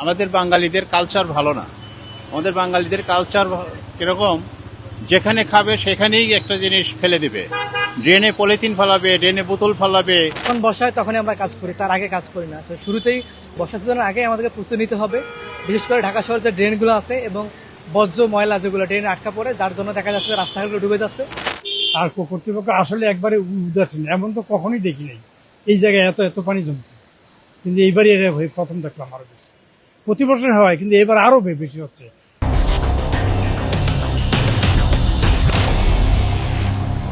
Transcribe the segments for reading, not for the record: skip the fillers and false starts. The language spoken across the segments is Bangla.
আমাদের বাঙালিদের কালচার ভালো না। আমাদের বাঙালিদের কালচার কিরকম, যেখানে খাবে সেখানেই একটা জিনিস ফেলে দেবে, ড্রেনে পলিথিন ফেলাবে, ড্রেনে বোতল ফেলাবে। যখন বর্ষা হয় তখনই আমরা কাজ করি, তার আগে কাজ করি না। তো শুরুতেই বর্ষা সিজনের আগে আমাদেরকে প্রস্তুতি নিতে হবে। বিশেষ করে ঢাকা শহরে যে ড্রেনগুলো আছে এবং বর্জ্য ময়লা যেগুলো ড্রেনে আটকা পড়ে, যার জন্য দেখা যাচ্ছে রাস্তাঘাটগুলো ডুবে যাচ্ছে। আর কর্তৃপক্ষ আসলে একবারে উদাসীন, এমন তো কখনোই দেখি নাই এই জায়গায় এত এত পানি জমছে। কিন্তু এইবারই এটা প্রথম দেখলাম আরো বেশি। প্রতি বছর হয়, কিন্তু এবার আরো বেশি হচ্ছে।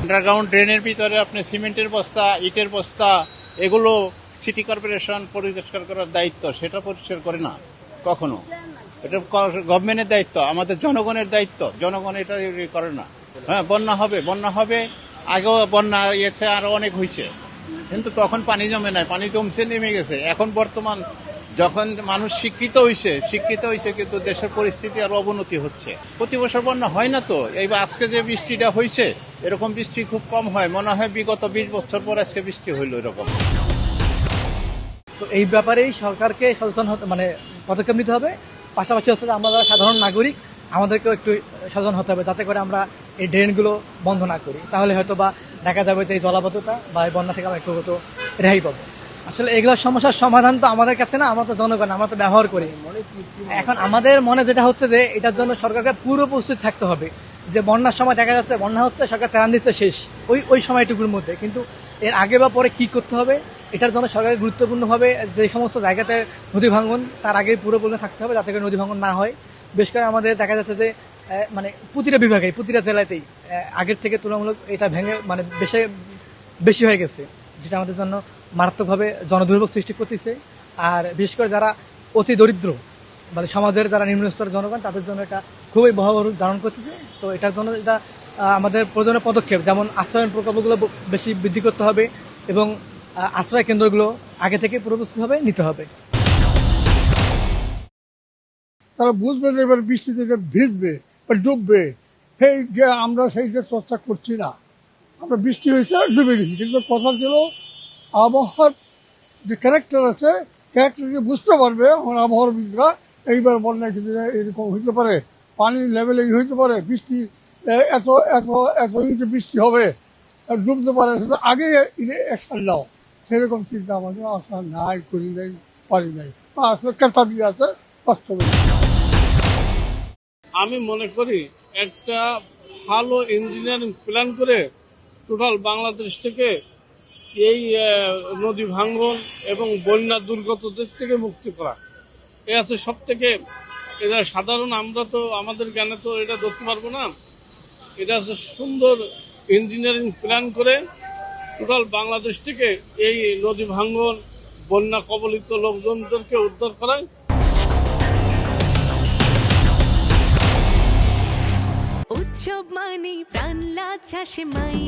আন্ডারগ্রাউন্ড ড্রেনের ভিতরে আপনি সিমেন্টের বস্তা, ইটের বস্তা, এগুলো সিটি কর্পোরেশন পরিষ্কার করার দায়িত্ব, সেটা পরিষ্কার করে না কখনো। এটা গভর্নমেন্টের দায়িত্ব, আমাদের জনগণের দায়িত্ব, জনগণ এটা করে না। হ্যাঁ, বন্যা হবে, আগেও বন্যা এসে আরো অনেক হয়েছে, কিন্তু তখন পানি জমে নাই, পানি জমছে, নেমে গেছে। এখন বর্তমান যখন মানুষ শিক্ষিত হয়েছে, কিন্তু দেশের পরিস্থিতি আরো অবনতি হচ্ছে। প্রতি বছর বন্যা হয় না তো, এইবার আজকে যে বৃষ্টিটা হয়েছে, এরকম বৃষ্টি খুব কম হয়, মনে হয় বিগত 20 বছর পর আজকে বৃষ্টি হইল এরকম। তো এই ব্যাপারেই সরকারকে সচেতন হতে পদক্ষেপ নিতে হবে। পাশাপাশি হচ্ছে যে আমরা যারা সাধারণ নাগরিক, আমাদেরকেও একটু সচেতন হতে হবে, যাতে করে আমরা এই ড্রেনগুলো বন্ধ না করি। তাহলে হয়তো বা দেখা যাবে যে এই জলাবদ্ধতা বা এই বন্যা থেকে আমরা একটু রেহাই পাবো। আসলে এগুলোর সমস্যার সমাধান তো আমাদের কাছে না, আমরা তো জনগণ, আমরা তো ব্যবহার করি। এখন আমাদের মনে যেটা হচ্ছে যে এটার জন্য সরকারকে পুরো প্রস্তুত থাকতে হবে। যে বন্যার সময় দেখা যাচ্ছে বন্যা হচ্ছে, সরকার ত্রাণ দিচ্ছে শেষ ওই সময়টুকুর মধ্যে, কিন্তু এর আগে বা পরে কি করতে হবে এটার জন্য সরকারের গুরুত্বপূর্ণভাবে যে সমস্ত জায়গাতে নদী ভাঙন, তার আগে পুরো থাকতে হবে, যাতে করে নদী ভাঙন না হয়। বিশেষ করে আমাদের দেখা যাচ্ছে যে প্রতিটা বিভাগে, প্রতিটা জেলাতেই আগের থেকে তুলনামূলক এটা ভেঙে বেশি হয়ে গেছে, যেটা আমাদের জন্য মারাত্মকভাবে জনদুর্ভোগ সৃষ্টি করতেছে। আর বিশেষ করে যারা অতি দরিদ্র, সমাজের যারা নিম্ন স্তরের জনগণ, তাদের জন্য এটা খুবই ভয়াবহ রূপ ধারণ করতেছে। তো এটার জন্য এটা আমাদের প্রয়োজনীয় পদক্ষেপ, যেমন আশ্রয়ণ প্রকল্পগুলো বেশি বৃদ্ধি করতে হবে এবং আশ্রয় কেন্দ্রগুলো আগে থেকে পূর্বপ্রস্তুতভাবে নিতে হবে। তারা বুঝবে যে এবার বৃষ্টিতে ভিজবে বা ডুববে, আমরা সেইটা চর্চা করছি না। আমরা বৃষ্টি হয়েছে আর ডুবে গেছি, কিন্তু কথা ছিল আবহাওয়ার যে ক্যারেক্টার আছে, ক্যারেক্টারকে বুঝতে পারবে আমার আবহাওয়াবিদরা। এইবার বন্যা কিন্তু এরকম হইতে পারে, পানির লেভেল এই হইতে পারে, বৃষ্টি এত এত এত ইঞ্চি বৃষ্টি হবে, ডুবতে পারে, আগে অ্যাকশন নাও। সেরকম চিন্তা আমাদের আশা নাই, করি নাই, পারি নাই। আসলে কেতা দিয়ে আছে বাস্তবে। আমি মনে করি একটা ভালো ইঞ্জিনিয়ারিং প্ল্যান করে টোটাল বাংলাদেশ থেকে এই নদী ভাঙ্গন এবং বন্যা দুর্গতদের থেকে মুক্তি করা, এ আছে সব থেকে। এটা সাধারণ আমরা তো আমাদের জ্ঞানে তো এটা ধরতে পারবো না। এটা হচ্ছে সুন্দর ইঞ্জিনিয়ারিং প্ল্যান করে টোটাল বাংলাদেশ থেকে এই নদী ভাঙ্গন, বন্যা কবলিত লোকজনদেরকে উদ্ধার করায়। উৎসব মানে প্রাণ লাছাসে মাই।